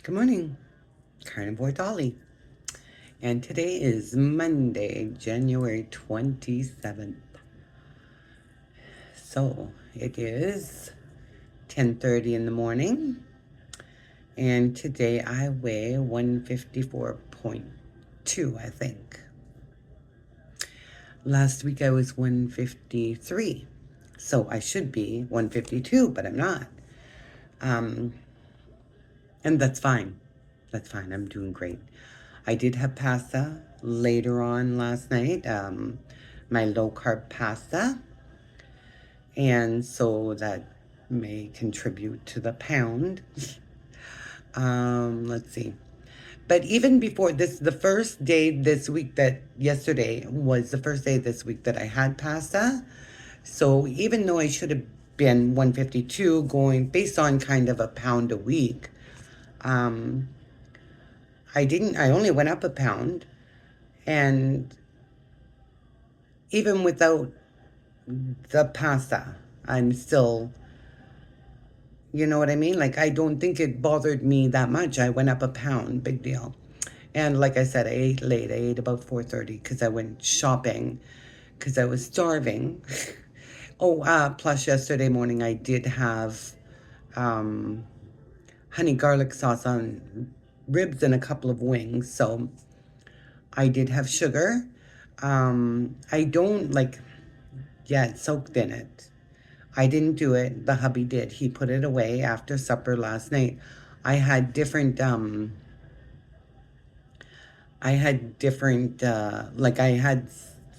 Good morning, Carnivore Dolly. And today is Monday, January 27th. So it is 10:30 in the morning. And today I weigh 154.2, I think. Last week I was 153. So I should be 152, but I'm not. And that's fine. That's fine. I'm doing great. I did have pasta later on last night, my low carb pasta. And so that may contribute to the pound. Let's see. But even before this, the first day this week yesterday was the first day this week that I had pasta. So even though I should have been 152 going based on kind of a pound a week, um, I only went up a pound. And even without the pasta, I'm still, you know what I mean? Like, I don't think it bothered me that much. I went up a pound, big deal. And like I said, I ate late. I ate about 4:30 because I went shopping because I was starving. Plus yesterday morning I did have um, honey garlic sauce on ribs and a couple of wings. So I did have sugar. I don't like, yeah, it's soaked in it. I didn't do it. The hubby did. He put it away after supper last night. I had different, like I had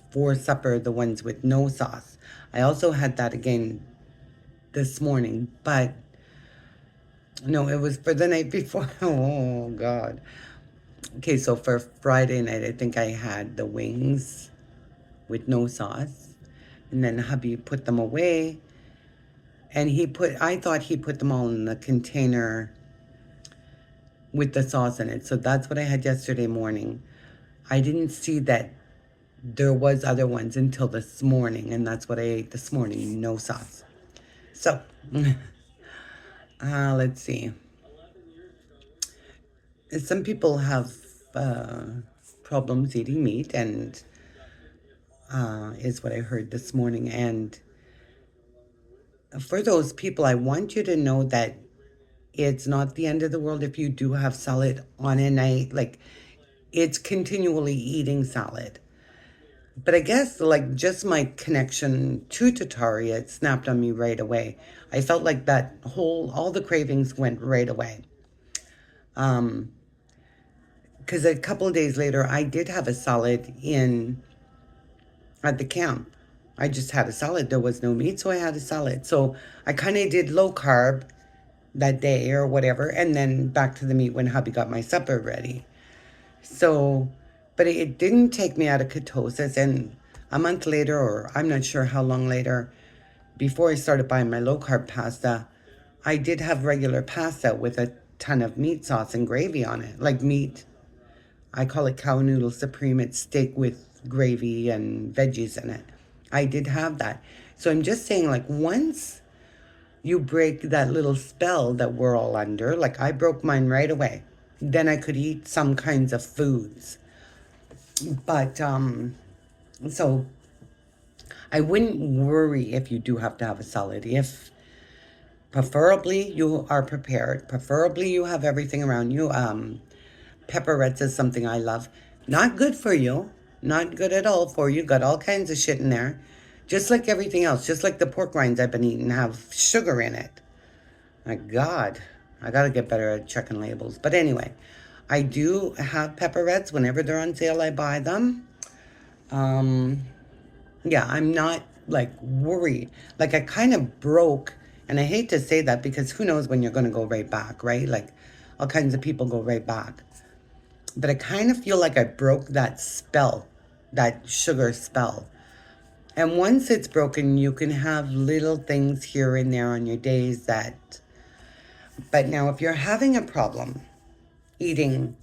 for supper the ones with no sauce. I also had that again this morning, but no, it was for the night before. Oh, God. Okay, so for Friday night, I think I had the wings with no sauce. And then hubby put them away. And I thought he put them all in the container with the sauce in it. So that's what I had yesterday morning. I didn't see that there was other ones until this morning, and that's what I ate this morning, no sauce. So, let's see. Some people have problems eating meat, and is what I heard this morning. And for those people, I want you to know that it's not the end of the world if you do have salad on a night. Like, it's continually eating salad. But I guess, like, just my connection to Tatari, it snapped on me right away. I felt like all the cravings went right away. Because a couple of days later, I did have a salad at the camp. I just had a salad. There was no meat, so I had a salad. So I kind of did low carb that day or whatever, and then back to the meat when hubby got my supper ready. So, but it didn't take me out of ketosis. And a month later, or I'm not sure how long later, before I started buying my low carb pasta, I did have regular pasta with a ton of meat sauce and gravy on it. Like meat, I call it cow noodle supreme. It's steak with gravy and veggies in it. I did have that. So I'm just saying, like, once you break that little spell that we're all under, like I broke mine right away, then I could eat some kinds of foods. But so I wouldn't worry if you do have to have a salad. If preferably you are prepared, preferably you have everything around you. Pepperettes is something I love. Not good for you, not good at all for you. Got all kinds of shit in there. Just like everything else, just like the pork rinds I've been eating have sugar in it. My God, I gotta get better at checking labels. But anyway, I do have pepperettes. Whenever they're on sale, I buy them. Yeah, I'm not like worried. Like I kind of broke, and I hate to say that because who knows when you're gonna go right back, right? Like all kinds of people go right back. But I kind of feel like I broke that spell, that sugar spell. And once it's broken, you can have little things here and there on your days that. But now, if you're having a problem eating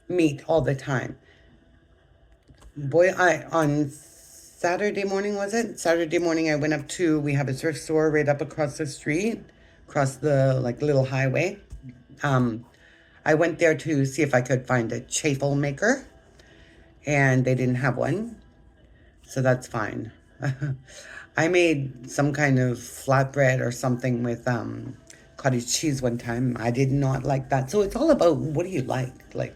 meat all the time, boy, on Saturday morning, was it? Saturday morning, I went we have a thrift store right up across the street, across the like little highway. I went there to see if I could find a chaffle maker, and they didn't have one, so that's fine. I made some kind of flatbread or something with cottage cheese one time. I did not like that. So it's all about what do you like? Like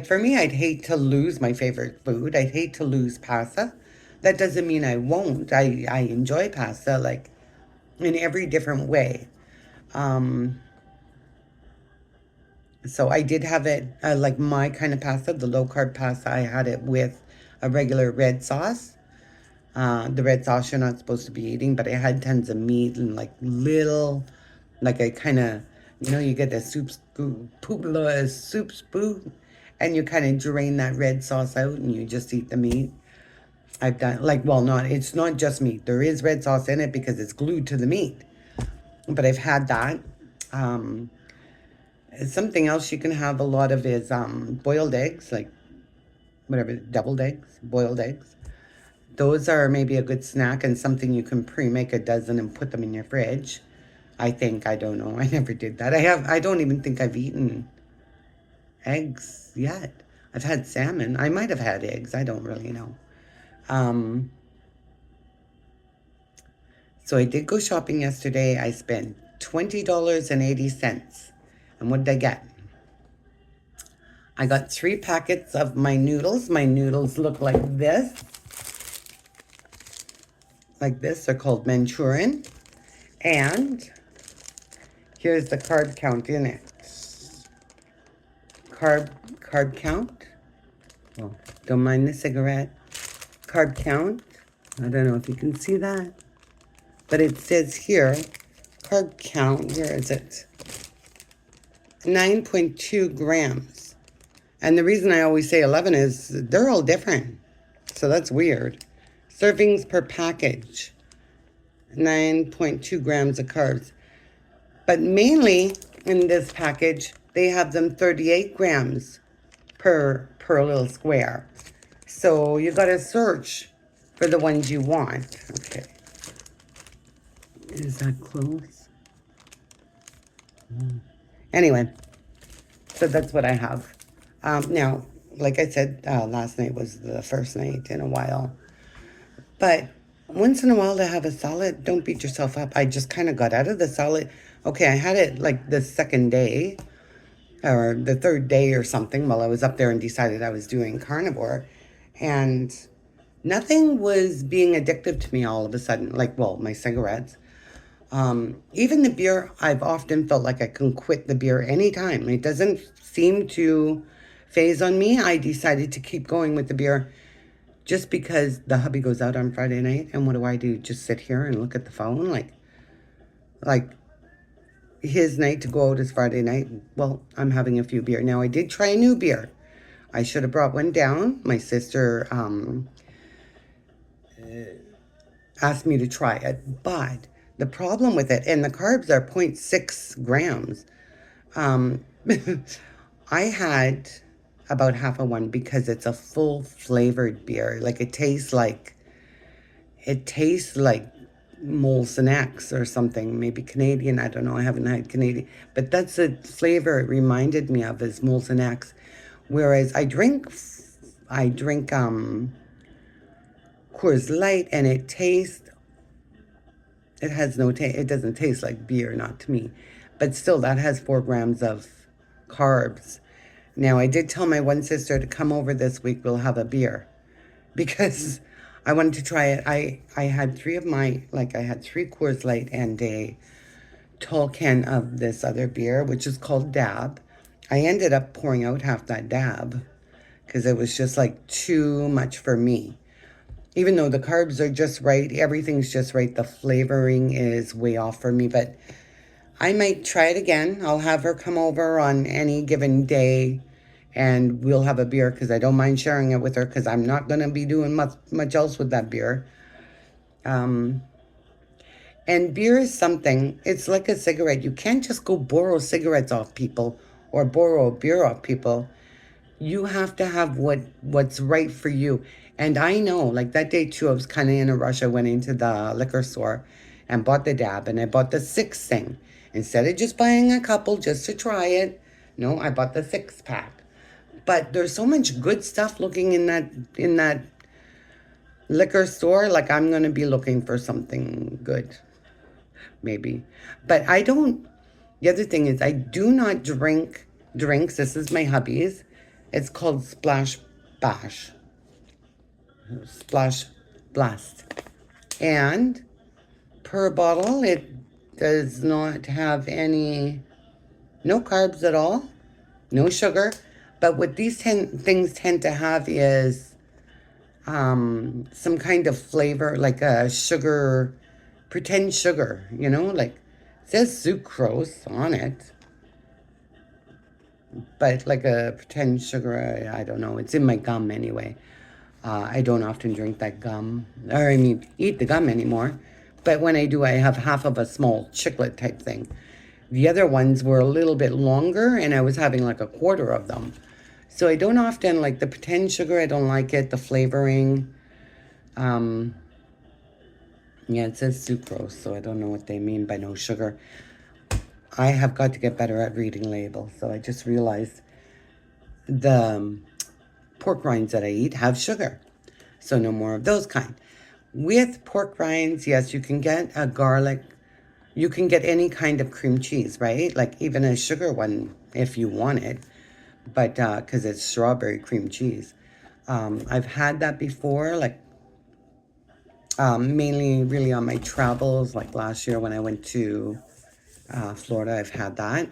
for me, I'd hate to lose my favorite food. I'd hate to lose pasta. That doesn't mean I won't. I enjoy pasta like in every different way. Um, so I did have it like my kind of pasta, the low carb pasta. I had it with a regular red sauce. The red sauce you're not supposed to be eating, but it had tons of meat and like little, like a kind of, you get a soup spoon, and you kind of drain that red sauce out and you just eat the meat. I've done like, well, it's not just meat. There is red sauce in it because it's glued to the meat. But I've had that. Um, Something else you can have a lot of is boiled eggs, like whatever, deviled eggs, boiled eggs. Those are maybe a good snack and something you can pre-make a dozen and put them in your fridge. I think, I don't know. I never did that. I don't even think I've eaten eggs yet. I've had salmon. I might have had eggs. I don't really know. Um, so I did go shopping yesterday. I spent $20.80. And what did I get? I got 3 packets of my noodles. My noodles look like this. Like this. They're called Manchurian. And here's the carb count in it. Carb count. Well, don't mind the cigarette. Carb count. I don't know if you can see that. But it says here, carb count, where is it? 9.2 grams. And the reason I always say 11 is they're all different. So that's weird. Servings per package. 9.2 grams of carbs. But mainly in this package, they have them 38 grams per little square. So you got to search for the ones you want. Okay. Is that close? Anyway, so that's what I have. Now, like I said, last night was the first night in a while. But once in a while to have a salad, don't beat yourself up. I just kind of got out of the salad. Okay, I had it like the second day or the third day or something while I was up there and decided I was doing carnivore. And nothing was being addictive to me all of a sudden. Like, well, my cigarettes. Even the beer, I've often felt like I can quit the beer anytime. It doesn't seem to phase on me. I decided to keep going with the beer just because the hubby goes out on Friday night. And what do? Just sit here and look at the phone? Like his night to go out is Friday night. Well, I'm having a few beer. Now, I did try a new beer. I should have brought one down. My sister asked me to try it. But the problem with it, and the carbs are 0.6 grams. I had about half of one because it's a full flavored beer. Like it tastes like Molson X or something, maybe Canadian. I don't know. I haven't had Canadian, but that's the flavor it reminded me of is Molson X. Whereas I drink Coors Light, and it has no taste. It doesn't taste like beer, not to me. But still, that has 4 grams of carbs. Now, I did tell my one sister to come over this week. We'll have a beer because I wanted to try it. I had 3 of I had 3 Coors Light and a tall can of this other beer, which is called Dab. I ended up pouring out half that Dab because it was just like too much for me. Even though the carbs are just right, everything's just right, the flavoring is way off for me, but I might try it again. I'll have her come over on any given day and we'll have a beer because I don't mind sharing it with her because I'm not going to be doing much else with that beer. And beer is something, it's like a cigarette. You can't just go borrow cigarettes off people or borrow a beer off people. You have to have what's right for you. And I know, like that day too, I was kind of in a rush. I went into the liquor store and bought the Dab, and I bought the 6 thing. Instead of just buying a couple just to try it, No, I bought the 6-pack. But there's so much good stuff looking in that liquor store. Like I'm gonna be looking for something good, maybe. But I don't. The other thing is I do not drink drinks. This is my hubby's. It's called Splash Bash, Splash Blast, and per bottle it does not have no carbs at all, no sugar. But what these things tend to have is some kind of flavor, like a sugar, pretend sugar, like it says sucrose on it, but like a pretend sugar, I don't know. It's in my gum anyway. I don't often drink that gum, or I mean, eat the gum anymore. But when I do, I have half of a small chiclet type thing. The other ones were a little bit longer, and I was having like a quarter of them. So I don't often like the pretend sugar. I don't like it. The flavoring. Um, yeah, it says sucrose, so I don't know what they mean by no sugar. I have got to get better at reading labels. So I just realized the pork rinds that I eat have sugar. So no more of those kind. With pork rinds, yes, you can get a garlic. You can get any kind of cream cheese, right? Like even a sugar one if you want it. But because it's strawberry cream cheese. I've had that before, like mainly really on my travels, like last year when I went to Florida, I've had that.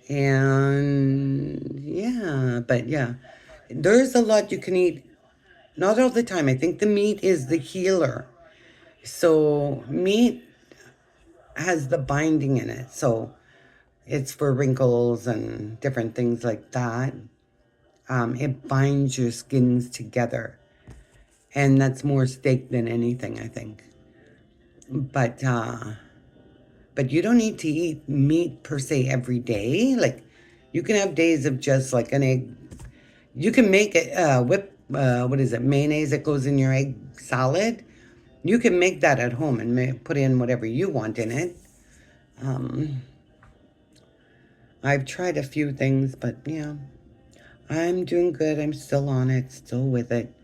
And yeah, but yeah, there's a lot you can eat. Not all the time. I think the meat is the healer. So meat has the binding in it. So it's for wrinkles and different things like that. It binds your skins together. And that's more steak than anything, I think. But you don't need to eat meat per se every day. Like you can have days of just like an egg. You can make it what is it, mayonnaise that goes in your egg salad. You can make that at home and put in whatever you want in it. Um, I've tried a few things, but yeah, I'm doing good. I'm still on it, still with it.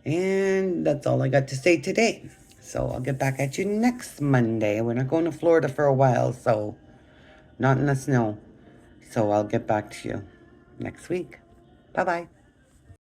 And that's all I got to say today. So I'll get back at you next Monday. We're not going to Florida for a while, so not in the snow. So I'll get back to you next week. Bye-bye.